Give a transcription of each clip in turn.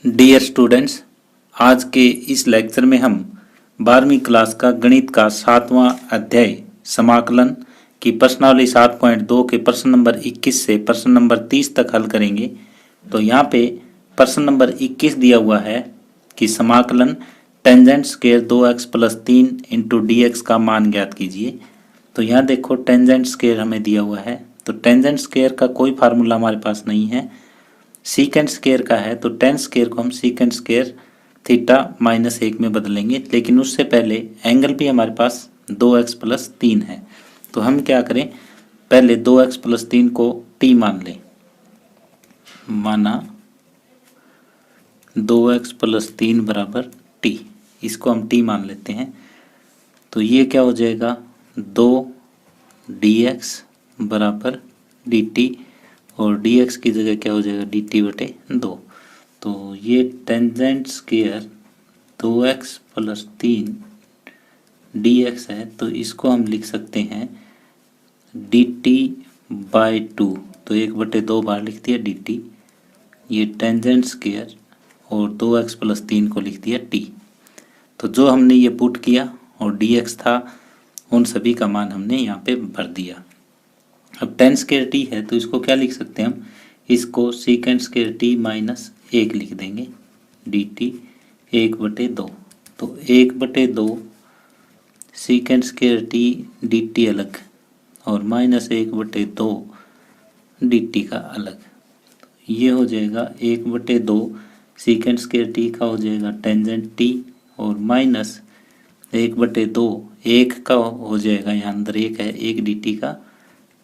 Dear students, आज के इस लेक्चर में हम 12वीं क्लास का गणित का 7वां अध्याय समाकलन की प्रश्नावली 7.2 के प्रश्न नंबर 21 से प्रश्न नंबर 30 तक हल करेंगे। तो यहाँ पे प्रश्न नंबर 21 दिया हुआ है कि समाकलन tangent square 2x plus 3 into D x का मान ज्ञात कीजिए। तो यहाँ देखो टेंजेंट स्क्वायर हमें दिया हुआ है, तो टेंजेंट स्क्वायर का कोई फार्मूला हमारे पास नहीं है। सीकेंट स्क्वायर का है, तो टेन स्क्वायर को हम सीकेंट स्क्वायर थीटा माइनस 1 में बदलेंगे, लेकिन उससे पहले एंगल भी हमारे पास 2x प्लस 3 है। तो हम क्या करें, पहले 2x प्लस 3 को t मान लें। माना 2x प्लस 3 बराबर t, इसको हम t मान लेते हैं। तो ये क्या हो जाएगा, 2 dx बराबर dt, और dx की जगह क्या हो जाएगा dt बटे 2। तो ये tangent square 2x plus 3 dx है, तो इसको हम लिख सकते हैं dt बाई 2। तो 1/2 बार लिख दिया dt, ये टेंजेंट स्क्वायर, और 2x प्लस 3 को लिख दिया t। तो जो हमने ये पुट किया और dx था, उन सभी का मान हमने यहाँ पे भर दिया। अब टेन स्क्वायर t है, तो इसको क्या लिख सकते हैं हम, इसको सीकेंट स्क्वायर t माइनस 1 लिख देंगे dt 1/2। तो 1/2 सीकेंट स्क्वायर t dt अलग और माइनस 1/2 dt का अलग। ये हो जाएगा 1/2 सीकेंट स्क्वायर t का हो जाएगा टेंजेंट t, और माइनस 1/2 1 का हो जाएगा, यहाँ अंदर 1 है, 1 dt का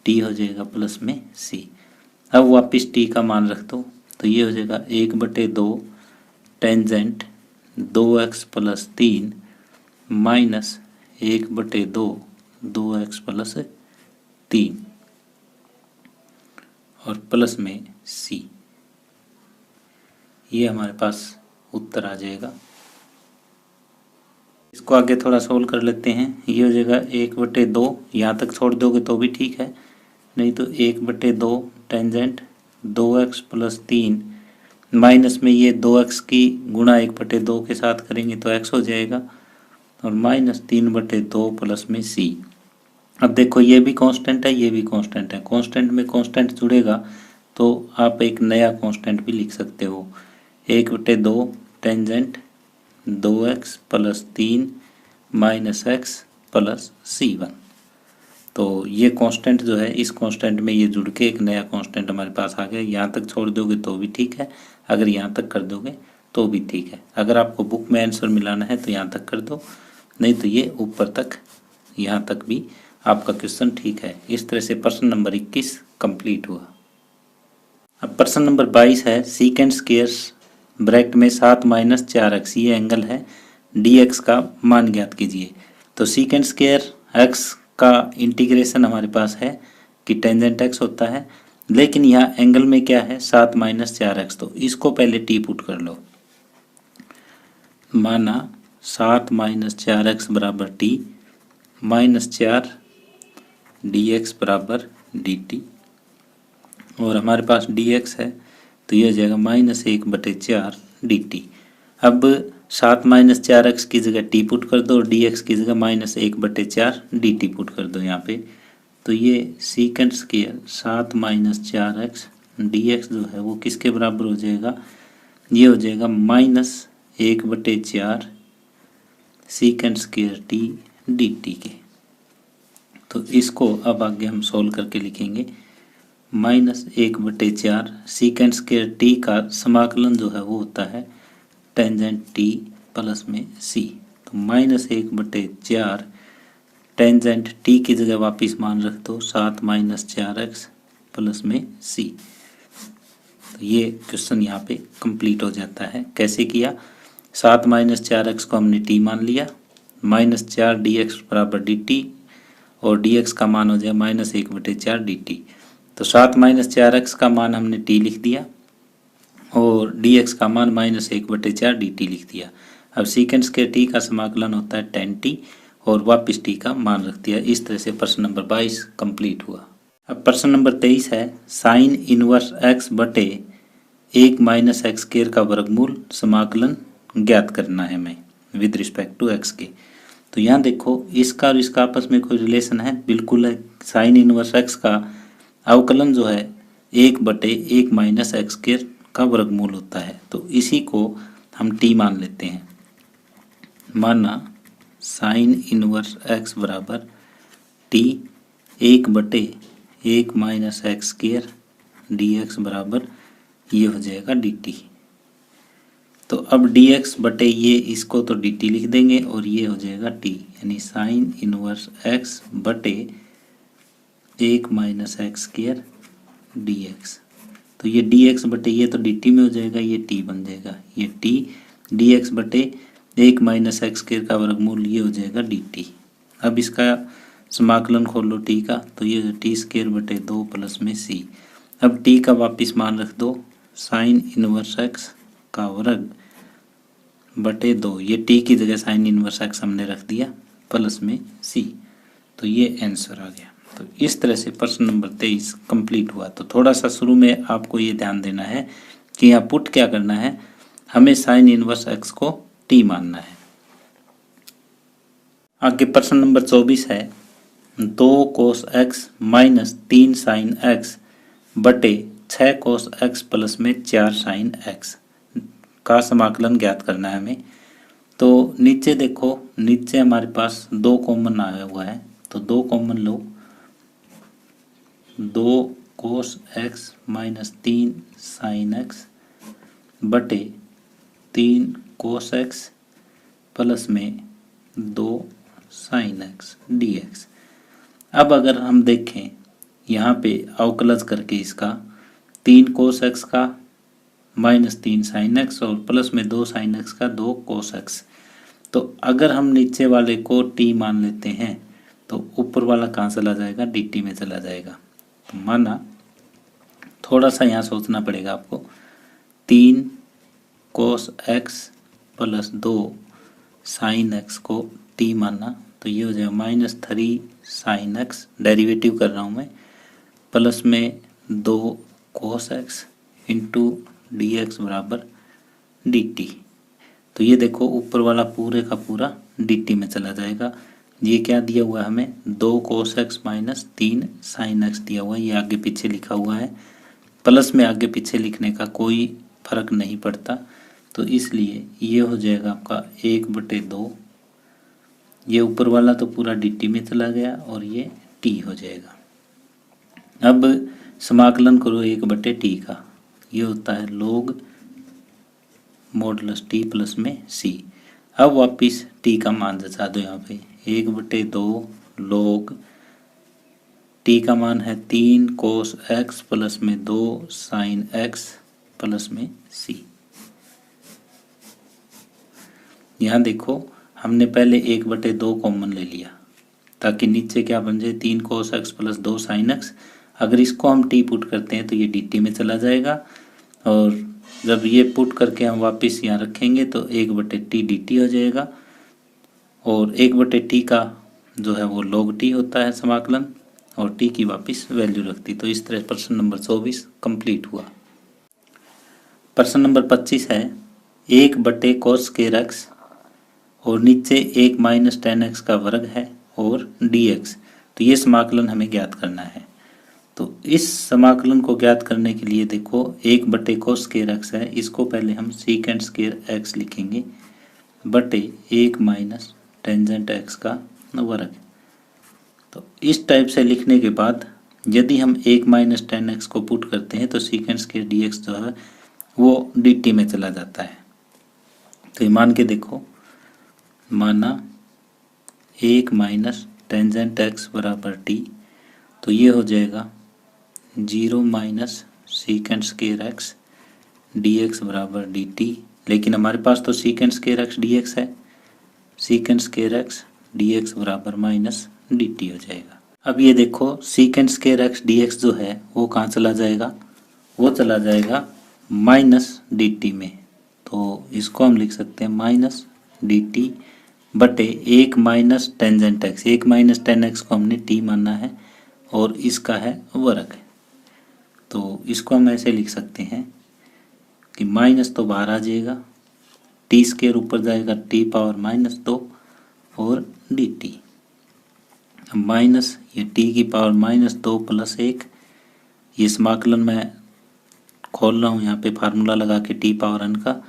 t हो जाएगा प्लस में c। अब वापस t का मान रख दो, तो ये हो जाएगा 1/2 tangent 2x plus 3 minus 1/2 2x plus 3 और प्लस में c। ये हमारे पास उत्तर आ जाएगा। इसको आगे थोड़ा सोल्व कर लेते हैं। ये हो जाएगा 1/2, यहाँ तक छोड़ दोगे तो भी ठीक है, नहीं तो 1/2 टेंजेंट 2x प्लस 3 माइनस में ये 2x की गुणा 1/2 के साथ करेंगे तो x हो जाएगा, और माइनस 3/2 प्लस में c। अब देखो ये भी कांस्टेंट है, ये भी कांस्टेंट है, कांस्टेंट में कांस्टेंट जुड़ेगा तो आप एक नया कांस्टेंट भी लिख सकते हो। 1/2 tangent 2x plus 3 minus x plus c1। तो ये कांस्टेंट जो है, इस कांस्टेंट में ये जुड़ के एक नया कांस्टेंट हमारे पास आ गया। यहाँ तक छोड़ दोगे तो भी ठीक है, अगर यहाँ तक कर दोगे तो भी ठीक है। अगर आपको बुक में आंसर मिलाना है तो यहाँ तक कर दो, नहीं तो ये ऊपर तक, यहाँ तक भी आपका क्वेश्चन ठीक है। इस तरह से प्रश्न नंबर 21 कंप्लीट हुआ। अब प्रश्न नंबर 22 है, सीकेंट स्क्वायर ब्रैकेट में 7 माइनस 4x, ये एंगल है, dx का मान ज्ञात कीजिए। तो सीकेंट स्क्वायर x का इंटीग्रेशन हमारे पास है कि टेंजेंट x होता है, लेकिन यहाँ एंगल में क्या है 7 माइनस 4x, तो इसको पहले t पुट कर लो। माना 7 माइनस 4x बराबर t माइनस 4 dx बराबर dt, और हमारे पास dx है तो ये हो जाएगा माइनस 1/4 dt। अब 7 माइनस 4x की जगह t पुट कर दो, और dx की जगह माइनस 1/4 dt पुट कर दो यहाँ पे। तो ये secant square 7 minus 4x dx जो है वो किसके बराबर हो जाएगा, ये हो जाएगा minus 1/4 secant square t dt के। तो इसको अब आगे हम सोल्व करके लिखेंगे, माइनस 1/4 सीकेंट स्क्वायर t का समाकलन जो है वो होता है टेंजेंट t प्लस में c। तो माइनस 1/4 टेंजेंट t की जगह वापिस मान रख दो 7 माइनस 4x प्लस में c। तो ये क्वेश्चन यहाँ पे कंप्लीट हो जाता है। कैसे किया, 7 माइनस 4x को हमने t मान लिया, माइनस 4 dx बराबर dt, और dx का मान हो जाए माइनस 1/4 dt। तो 7 माइनस 4x का मान हमने t लिख दिया, और dx का मान माइनस 1/4 dt लिख दिया। अब सीकेंट स्क्वायर t का समाकलन होता है tan t, और वापस t का मान रख दिया। इस तरह से प्रश्न नंबर 22 कंप्लीट हुआ। अब प्रश्न नंबर 23 है, साइन इनवर्स x बटे 1 माइनस एक्स स्क्वायर का वर्गमूल समाकलन ज्ञात करना है हमें विद रिस्पेक्ट टू एक्स के। तो यहाँ देखो इसका और इसका आपस में कोई रिलेशन है, बिल्कुल है। साइन इनवर्स एक्स का अवकलन जो है 1/1 माइनस एक्स स्क्वायर का वर्गमूल होता है। तो इसी को हम टी मान लेते हैं। माना साइन इनवर्स एक्स बराबर T 1/1 minus x square D x बराबर ये हो जाएगा डी टी। तो अब डी एक्स बटे ये इसको तो डी टी लिख देंगे और ये हो जाएगा टी, यानी साइन इनवर्स एक्स बटे 1 minus x square D x. तो ये डी एक्स बटे ये तो डी टी में हो जाएगा, ये टी बन जाएगा, ये टी डी एक्स बटे 1 माइनस एक्स स्क्वायर का वर्गमूल ये हो जाएगा डी टी। अब इसका समाकलन खोलो टी का, तो ये टी स्क्वायर बटे 2 प्लस में सी। अब टी का वापिस मान रख दो, साइन इनवर्स एक्स का वर्ग बटे 2, ये टी की जगह साइन इनवर्स एक्स हमने रख दिया प्लस में सी। तो ये आंसर आ गया। तो इस तरह से प्रश्न नंबर 23 कंप्लीट हुआ। तो थोड़ा सा शुरू में आपको ये ध्यान देना है कि यहाँ पुट क्या करना है, हमें साइन इनवर्स एक्स को टी मानना है। आगे प्रश्न नंबर 24 है 2 cos x minus 3 sine x बटे 6 कोस एक्स प्लस में 4 साइन एक्स का समाकलन ज्ञात करना है हमें। तो नीचे देखो, नीचे हमारे पास 2 कॉमन आया हुआ है, तो 2 कॉमन लो। 2 cos x minus 3 sine x बटे 3 कोस एक्स प्लस में 2 साइन एक्स डी एक्स। अब अगर हम देखें यहाँ पे अवकलज करके इसका 3 कोस एक्स का माइनस 3 साइन एक्स और प्लस में 2 साइन एक्स का 2 कोस एक्स। तो अगर हम नीचे वाले को टी मान लेते हैं तो ऊपर वाला कहाँ चला जाएगा, डी टी में चला जाएगा। तो माना थोड़ा सा यहाँ सोचना पड़ेगा आपको, 3 cos x plus 2 sine x को टी माना, तो ये हो जाएगा -3 साइन एक्स, डेरिवेटिव कर रहा हूँ मैं, प्लस में 2 cos x into D x बराबर डी टी। तो ये देखो ऊपर वाला पूरे का पूरा डी टी में चला जाएगा। ये क्या दिया हुआ है हमें, 2 cos x minus 3 sine x दिया हुआ है, ये आगे पीछे लिखा हुआ है। प्लस में आगे पीछे लिखने का कोई फर्क नहीं पड़ता, तो इसलिए ये हो जाएगा आपका 1/2। ये ऊपर वाला तो पूरा डी टी में चला गया और ये टी हो जाएगा। अब समाकलन करो 1/t का, ये होता है log मॉडुलस टी प्लस में सी। अब वापिस टी का मान जचा दो यहाँ पे, 1/2 log टी का मान है 3 कोस एक्स प्लस में 2 साइन एक्स प्लस में सी। यहाँ देखो हमने पहले 1/2 कॉमन ले लिया ताकि नीचे क्या बन जाए, 3 cos x plus 2 sine x. अगर इसको हम टी पुट करते हैं तो ये डी टी में चला जाएगा, और जब ये पुट करके हम वापस यहाँ रखेंगे तो 1/t डी टी हो जाएगा, और 1/t का जो है वो log t होता है समाकलन, और t की वापस वैल्यू रखती। तो इस तरह प्रश्न नंबर 24 कंप्लीट हुआ। प्रश्न नंबर 25 है 1/cos स्क्वायर एक्स और नीचे 1 माइनस 10x का वर्ग है और dx। तो ये समाकलन हमें ज्ञात करना है। तो इस समाकलन को ज्ञात करने के लिए देखो 1/cos स्क्वायर एक्स है, इसको पहले हम सीकेंट स्क्वायर एक्स लिखेंगे बटे 1 माइनस टेंजेंट एक्स का वर्ग। तो इस टाइप से लिखने के बाद यदि हम 1 माइनस 10x को पुट करते हैं तो सीकेंट स्क्वायर dx जो है वो dt में चला जाता है। तो ये मान के देखो, माना 1 माइनस टेंजेंट एक्स बराबर t, तो ये हो जाएगा 0 minus secant square x dx बराबर dt। लेकिन हमारे पास तो सीकेंट स्क्वायर एक्स dx है, सीकेंट स्क्वायर एक्स dx बराबर माइनस dt हो जाएगा। अब ये देखो सीकेंट स्क्वायर एक्स dx जो है वो कहाँ चला जाएगा, वो चला जाएगा माइनस dt में। तो इसको हम लिख सकते हैं माइनस dt बटे 1 minus tangent x, 1 minus 10x को हमने t मानना है और इसका है वर्ग। तो इसको हम ऐसे लिख सकते हैं कि माइनस तो बाहर आ जाएगा, टी स्क्वायर ऊपर जाएगा, टी पावर -2 और डी टी माइनस ये टी की पावर -2 + 1, ये समाकलन मैं खोल रहा हूँ यहाँ पे फार्मूला लगा के टी पावर n का,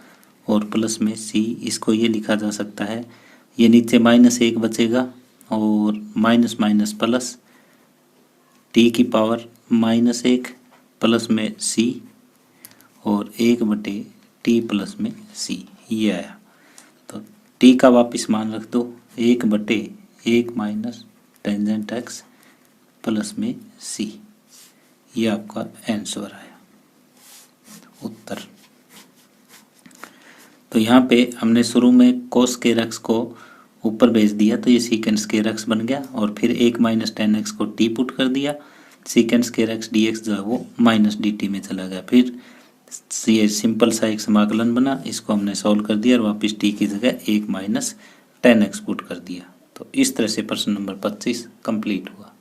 और प्लस में सी, इसको ये लिखा जा सकता है, ये नीचे -1 बचेगा और माइनस माइनस प्लस टी की पावर -1 प्लस में सी और 1/t प्लस में सी, ये आया। तो टी का वापस मान रख दो, 1/1 माइनस टेंजेंट x प्लस में सी, ये आपका आंसर आया, उत्तर। तो यहाँ पे हमने शुरू में कोस स्क्वायर x को ऊपर भेज दिया तो ये सीकेंड स्क्वायर x बन गया, और फिर 1 - tan x को टी पुट कर दिया, सीकेंड स्क्वायर x dx जो है वो -dt में चला गया। फिर ये सिंपल सा एक समाकलन बना, इसको हमने सॉल्व कर दिया और वापस टी की जगह 1 - tan x पुट कर दिया। तो इस तरह से प्रश्न नंबर 25 कंप्लीट हुआ।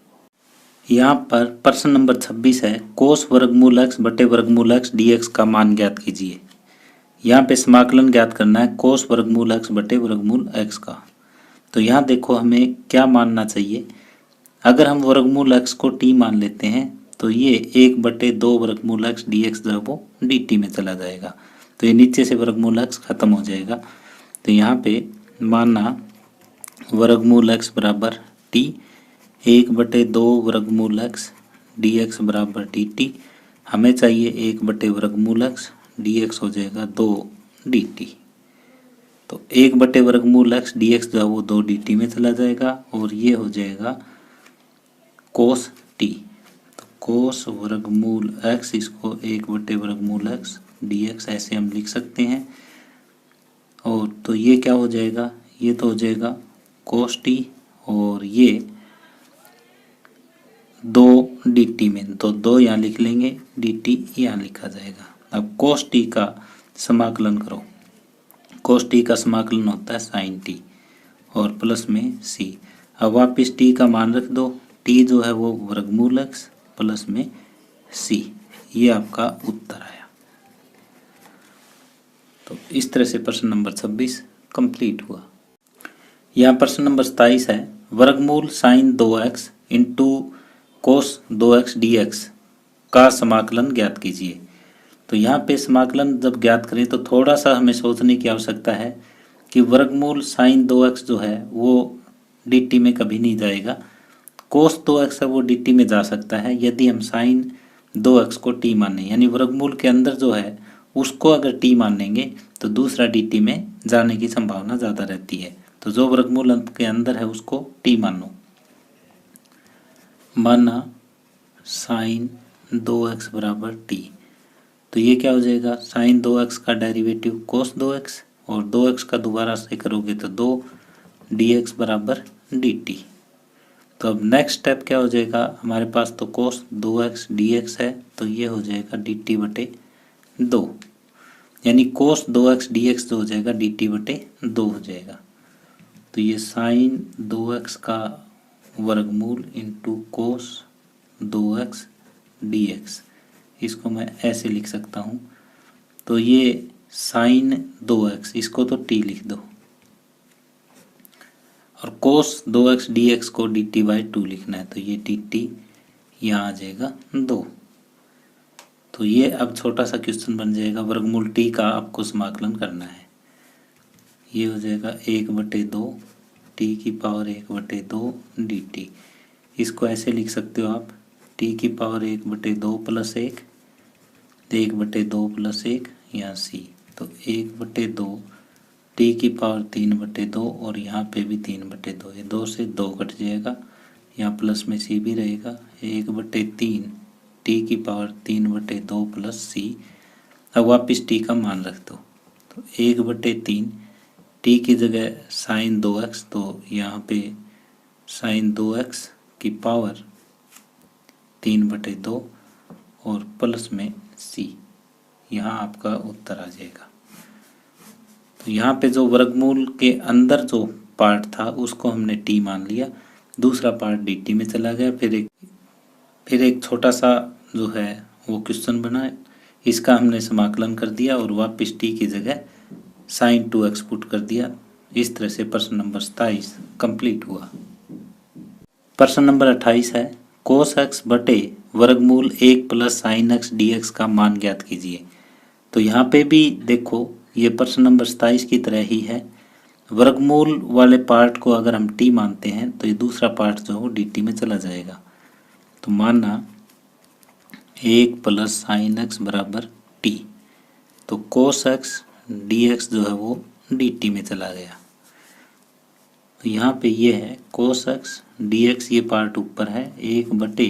यहाँ पर प्रश्न नंबर 26 है, कोस वर्गमूल x बटे वर्गमूल x dx का मान ज्ञात कीजिए। यहाँ पे समाकलन ज्ञात करना है कोस वर्गमूल x बटे वर्गमूल x का। तो यहाँ देखो हमें क्या मानना चाहिए, अगर हम वर्गमूल x को t मान लेते हैं तो ये 1/2 वर्गमूल x dx जो है वो dt में चला जाएगा, तो ये नीचे से वर्गमूल x खत्म हो जाएगा। तो यहाँ पे माना वर्गमूल x बराबर t, 1/2 वर्गमूल x dx बराबर dt, हमें चाहिए 1/वर्गमूल x, dx हो जाएगा 2 dt। तो 1/वर्गमूल x dx जो है वो 2 dt में चला जाएगा और ये हो जाएगा कोस t। तो कोस वर्गमूल x, इसको 1/वर्गमूल x dx ऐसे हम लिख सकते हैं। और तो ये क्या हो जाएगा, ये तो हो जाएगा कोस t और ये 2 dt में, तो 2 यहाँ लिख लेंगे, dt यहाँ लिखा जाएगा। अब कोस t का समाकलन करो, कोस t का समाकलन होता है साइन t और प्लस में c। अब वापिस t का मान रख दो, t जो है वो वर्गमूल x प्लस में c, ये आपका उत्तर आया। तो इस तरह से प्रश्न नंबर 26 कंप्लीट हुआ। यहाँ प्रश्न नंबर 27 है, वर्गमूल sign 2x into cos 2x dx का समाकलन ज्ञात कीजिए। तो यहाँ पे समाकलन जब ज्ञात करें तो थोड़ा सा हमें सोचने की आवश्यकता है कि वर्गमूल साइन 2x जो है वो dt में कभी नहीं जाएगा, कोस 2x है वो dt में जा सकता है यदि हम साइन 2x को t माने, यानी वर्गमूल के अंदर जो है उसको अगर t मान लेंगे तो दूसरा dt में जाने की संभावना ज़्यादा रहती है। तो जो वर्गमूल के अंदर है उसको t मानो। माना साइन 2x बराबर t, तो ये क्या हो जाएगा, साइन 2x का डेरिवेटिव कोस 2x और 2x का दोबारा से करोगे तो 2 dx बराबर dt। तो अब नेक्स्ट स्टेप क्या हो जाएगा, हमारे पास तो कोस 2x dx है, तो ये हो जाएगा dt/2, यानी कोस 2x dx जो हो जाएगा dt/2 हो जाएगा। तो ये साइन 2x का वर्गमूल इंटू कोस 2x dx, इसको मैं ऐसे लिख सकता हूँ। तो ये साइन 2x, इसको तो t लिख दो, और कोस 2x dx को dt/2 लिखना है, तो ये dt यहाँ आ जाएगा 2। तो ये अब छोटा सा क्वेश्चन बन जाएगा, वर्गमूल t का आपको समाकलन करना है। ये हो जाएगा 1/2 t की पावर 1/2 dt, इसको ऐसे लिख सकते हो आप, t की पावर 1/2 + 1, 1/2 + 1 यहाँ c, तो 1/2 t की पावर 3/2 और यहाँ पे भी 3/2, ये 2 से 2 कट जाएगा, यहाँ प्लस में c भी रहेगा, 1/3 t की पावर 3/2 + c। अब वापस t का मान रख दो, तो 1/3 t की जगह साइन 2x, तो यहाँ पे साइन 2x की पावर 3/2 और प्लस में c, यहाँ आपका उत्तर आ जाएगा। तो यहाँ पे जो वर्गमूल के अंदर जो पार्ट था उसको हमने t मान लिया, दूसरा पार्ट dt में चला गया। फिर एक छोटा सा जो है वो क्वेश्चन बना, इसका हमने समाकलन कर दिया और वापस टी की जगह sin 2x पुट कर दिया। इस तरह से प्रश्न नंबर 27 कंप्लीट हुआ। प्रश्न नंबर 28 है cos x बटे वर्गमूल 1 प्लस साइन एक्स dx का मान ज्ञात कीजिए। तो यहाँ पे भी देखो ये प्रश्न नंबर 27 की तरह ही है। वर्गमूल वाले पार्ट को अगर हम t मानते हैं तो ये दूसरा पार्ट जो है वो dt में चला जाएगा। तो माना 1 प्लस साइन एक्स बराबर t, तो cos x dx जो है वो dt में चला गया। तो यहाँ पे ये है cos x dx, ये पार्ट ऊपर है, 1 बटे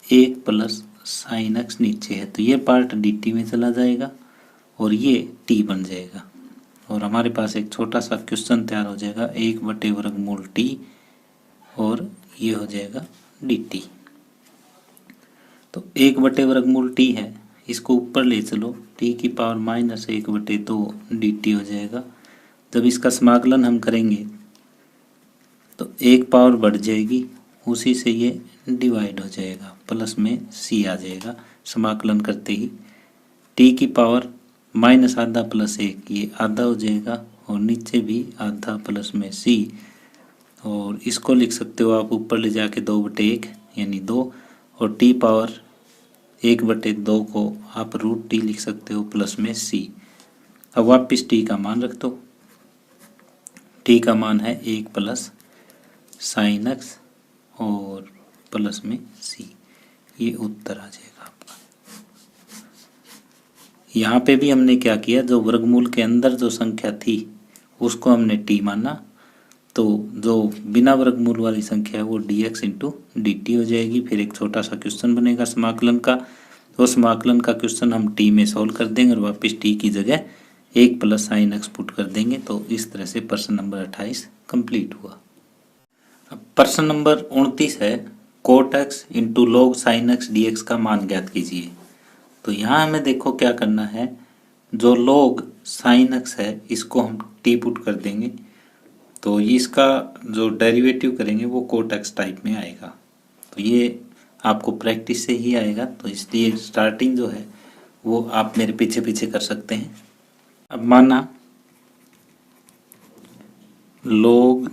1 प्लस साइन एक्स नीचे है, तो ये पार्ट dt में चला जाएगा और ये t बन जाएगा। और हमारे पास एक छोटा सा क्वेश्चन तैयार हो जाएगा 1 बटे वर्गमूल t और ये हो जाएगा dt। तो 1 बटे वर्गमूल t है, इसको ऊपर ले चलो, t की पावर माइनस 1 बटे 2 dt हो जाएगा। जब इसका समाकलन हम करेंगे तो एक पावर बढ़ जाएगी, उसी से ये डिवाइड हो जाएगा, प्लस में c आ जाएगा समाकलन करते ही। t की पावर माइनस आधा प्लस 1, ये आधा हो जाएगा और नीचे भी आधा प्लस में c, और इसको लिख सकते हो आप ऊपर ले जाके 2 बटे 1 यानी 2, और t पावर 1 बटे 2 को आप रूट t लिख सकते हो प्लस में c। अब वापिस t का मान रख दो, t का मान है 1 प्लस साइन एक्स और प्लस में c, ये उत्तर आ जाएगा आपका। यहाँ पे भी हमने क्या किया, जो वर्गमूल के अंदर जो संख्या थी उसको हमने t माना, तो जो बिना वर्गमूल वाली संख्या है वो dx इंटू dt हो जाएगी। फिर एक छोटा सा क्वेश्चन बनेगा समाकलन का, तो समाकलन का क्वेश्चन हम t में सॉल्व कर देंगे और वापस t की जगह 1 प्लस साइन एक्स पुट कर देंगे। तो इस तरह से प्रश्न नंबर 28 कंप्लीट हुआ। अब प्रश्न नंबर 29 है cot x into log sine x dx का मान ज्ञात कीजिए। तो यहाँ हमें देखो क्या करना है, जो लॉग साइन एक्स है इसको हम t पुट कर देंगे, तो इसका जो डेरिवेटिव करेंगे वो कोट एक्स टाइप में आएगा। तो ये आपको प्रैक्टिस से ही आएगा, तो इसलिए स्टार्टिंग जो है वो आप मेरे पीछे पीछे कर सकते हैं। अब माना log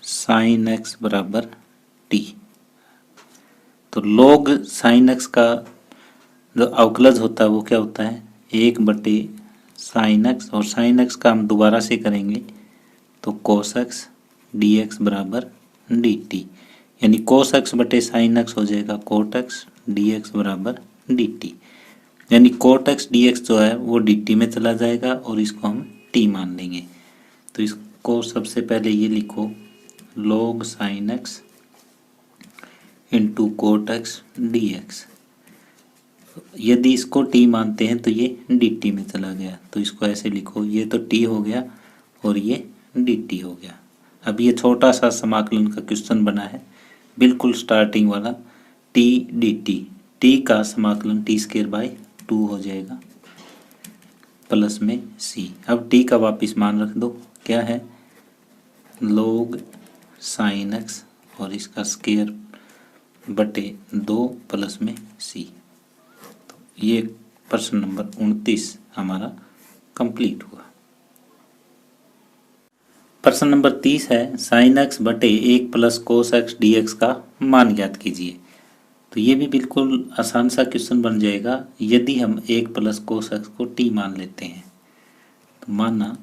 साइन एक्स बराबर t, तो log साइन एक्स का जो अवकलज होता है वो क्या होता है, 1 बटे साइन एक्स, और साइन एक्स का हम दोबारा से करेंगे तो कोस एक्स dx बराबर dt, यानी कोस एक्स बटे साइन एक्स हो जाएगा कोट एक्स dx बराबर dt, यानी कोट एक्स dx जो है वो dt में चला जाएगा और इसको हम t मान लेंगे। तो इसको सबसे पहले ये लिखो log sine x into cot x dx, यदि इसको t मानते हैं तो ये dt में चला गया, तो इसको ऐसे लिखो, ये तो t हो गया और ये dt हो गया। अब ये छोटा सा समाकलन का क्वेश्चन बना है, बिल्कुल स्टार्टिंग वाला, t dt, t का समाकलन t स्क्वायर बाय 2 हो जाएगा प्लस में c। अब t का वापिस मान रख दो, क्या है log साइन एक्स और इसका स्क्वायर बटे 2 प्लस में c। तो ये प्रश्न नंबर 29 हमारा कंप्लीट हुआ। प्रश्न नंबर 30 है साइन एक्स बटे 1 प्लस कोस एक्स dx का मान ज्ञात कीजिए। तो ये भी बिल्कुल आसान सा क्वेश्चन बन जाएगा यदि हम 1 प्लस कोस एक्स को t मान लेते हैं। तो माना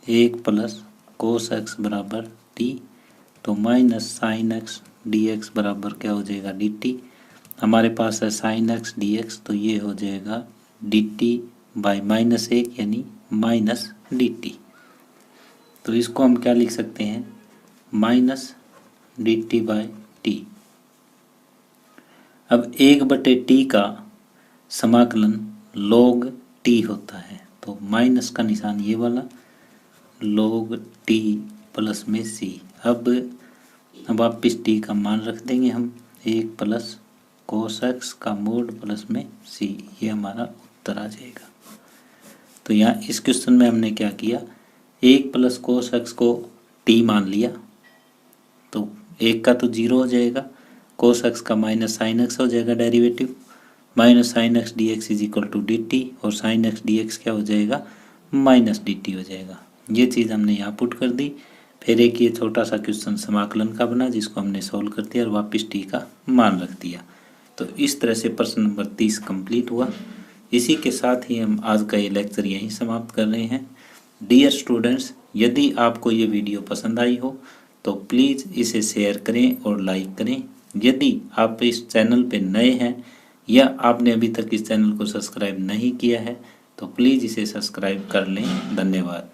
1 प्लस कोस एक्स बराबर t, तो माइनस साइन एक्स dx बराबर क्या हो जाएगा dt, हमारे पास है साइन एक्स dx, तो ये हो जाएगा dt बाई माइनस 1 यानी माइनस dt। तो इसको हम क्या लिख सकते हैं, माइनस dt बाई t। अब 1 बटे t का समाकलन log t होता है, तो माइनस का निशान ये वाला, log t प्लस में c। अब वापिस t का मान रख देंगे हम, 1 प्लस कोस एक्स का मोड प्लस में c, ये हमारा उत्तर आ जाएगा। तो यहाँ इस क्वेश्चन में हमने क्या किया, 1 प्लस कोस एक्स को t मान लिया, तो 1 का तो 0 हो जाएगा, कोस एक्स का माइनस साइन एक्स हो जाएगा derivative, minus sine x d x is equal to d t, और साइन एक्स डी एक्स क्या हो जाएगा, माइनस डी टी हो जाएगा। ये चीज़ हमने यहाँ पुट कर दी। फिर एक ये छोटा सा क्वेश्चन समाकलन का बना जिसको हमने सॉल्व कर दिया और वापस टी का मान रख दिया। तो इस तरह से प्रश्न नंबर 30 कंप्लीट हुआ। इसी के साथ ही हम आज का ये लेक्चर यहीं समाप्त कर रहे हैं। डियर स्टूडेंट्स, यदि आपको ये वीडियो पसंद आई हो तो प्लीज़ इसे शेयर करें और लाइक करें। यदि आप इस चैनल पे नए हैं या आपने अभी तक इस चैनल को सब्सक्राइब नहीं किया है तो प्लीज़ इसे सब्सक्राइब कर लें। धन्यवाद।